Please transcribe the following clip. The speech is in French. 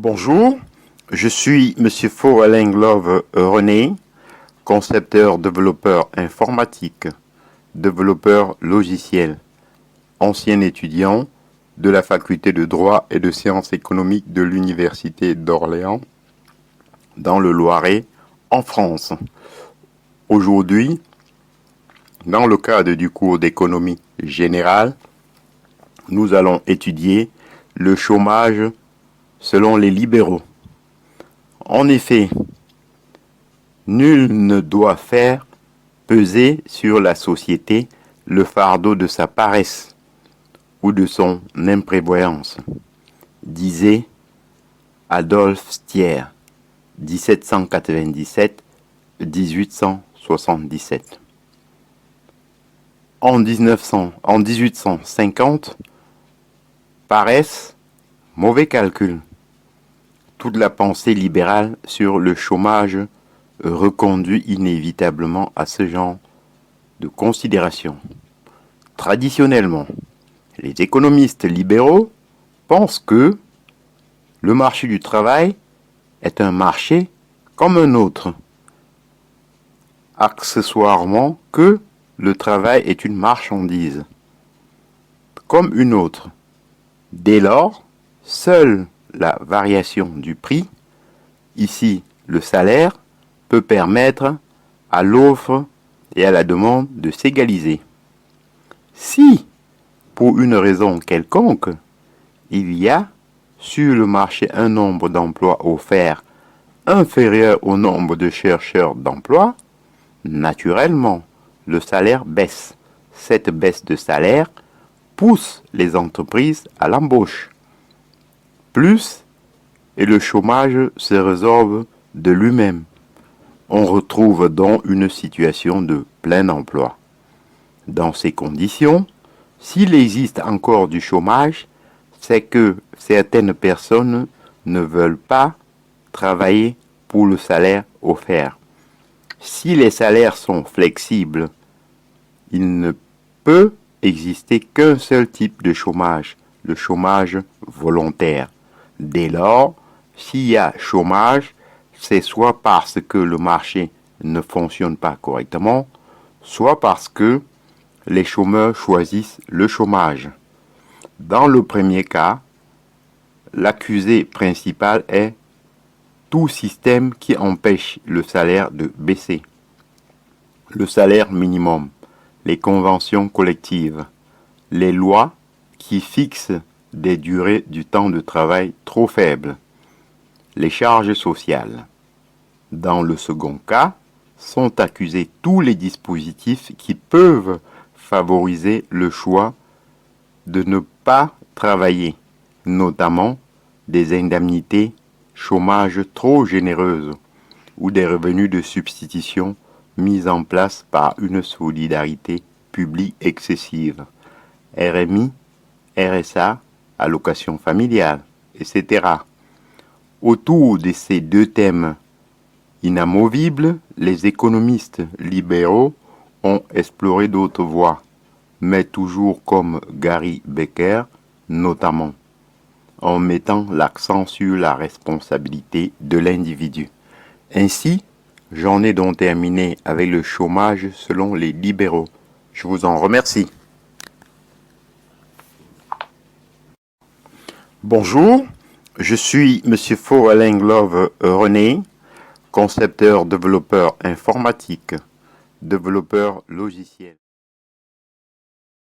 Bonjour, je suis Monsieur Faux-Alain-Glove René, concepteur développeur informatique, développeur logiciel, ancien étudiant de la faculté de droit et de sciences économiques de l'Université d'Orléans, dans le Loiret, en France. Aujourd'hui, dans le cadre du cours d'économie générale, nous allons étudier le chômage selon les libéraux. En effet, nul ne doit faire peser sur la société le fardeau de sa paresse ou de son imprévoyance, disait Adolphe Thiers, 1797-1877. En 1850, paresse, mauvais calcul. Toute la pensée libérale sur le chômage reconduit inévitablement à ce genre de considération. Traditionnellement, les économistes libéraux pensent que le marché du travail est un marché comme un autre. Accessoirement que le travail est une marchandise, comme une autre. Dès lors, seule la variation du prix, ici le salaire, peut permettre à l'offre et à la demande de s'égaliser. Si, pour une raison quelconque, il y a sur le marché un nombre d'emplois offerts inférieur au nombre de chercheurs d'emploi, naturellement, le salaire baisse. Cette baisse de salaire pousse les entreprises à l'embauche. Plus, et le chômage se résorbe de lui-même. On retrouve donc une situation de plein emploi. Dans ces conditions, s'il existe encore du chômage, c'est que certaines personnes ne veulent pas travailler pour le salaire offert. Si les salaires sont flexibles, il ne peut exister qu'un seul type de chômage, le chômage volontaire. Dès lors, s'il y a chômage, c'est soit parce que le marché ne fonctionne pas correctement, soit parce que les chômeurs choisissent le chômage. Dans le premier cas, l'accusé principal est tout système qui empêche le salaire de baisser. Le salaire minimum, les conventions collectives, les lois qui fixent des durées du temps de travail trop faibles, les charges sociales. Dans le second cas, sont accusés tous les dispositifs qui peuvent favoriser le choix de ne pas travailler, notamment des indemnités chômage trop généreuses ou des revenus de substitution mis en place par une solidarité publique excessive, RMI, RSA, allocation familiale, etc. Autour de ces deux thèmes inamovibles, les économistes libéraux ont exploré d'autres voies, mais toujours comme Gary Becker, notamment, en mettant l'accent sur la responsabilité de l'individu. Ainsi, j'en ai donc terminé avec le chômage selon les libéraux. Je vous en remercie. Bonjour, je suis Monsieur Faux-Alain-Glove René, concepteur développeur informatique, développeur logiciel.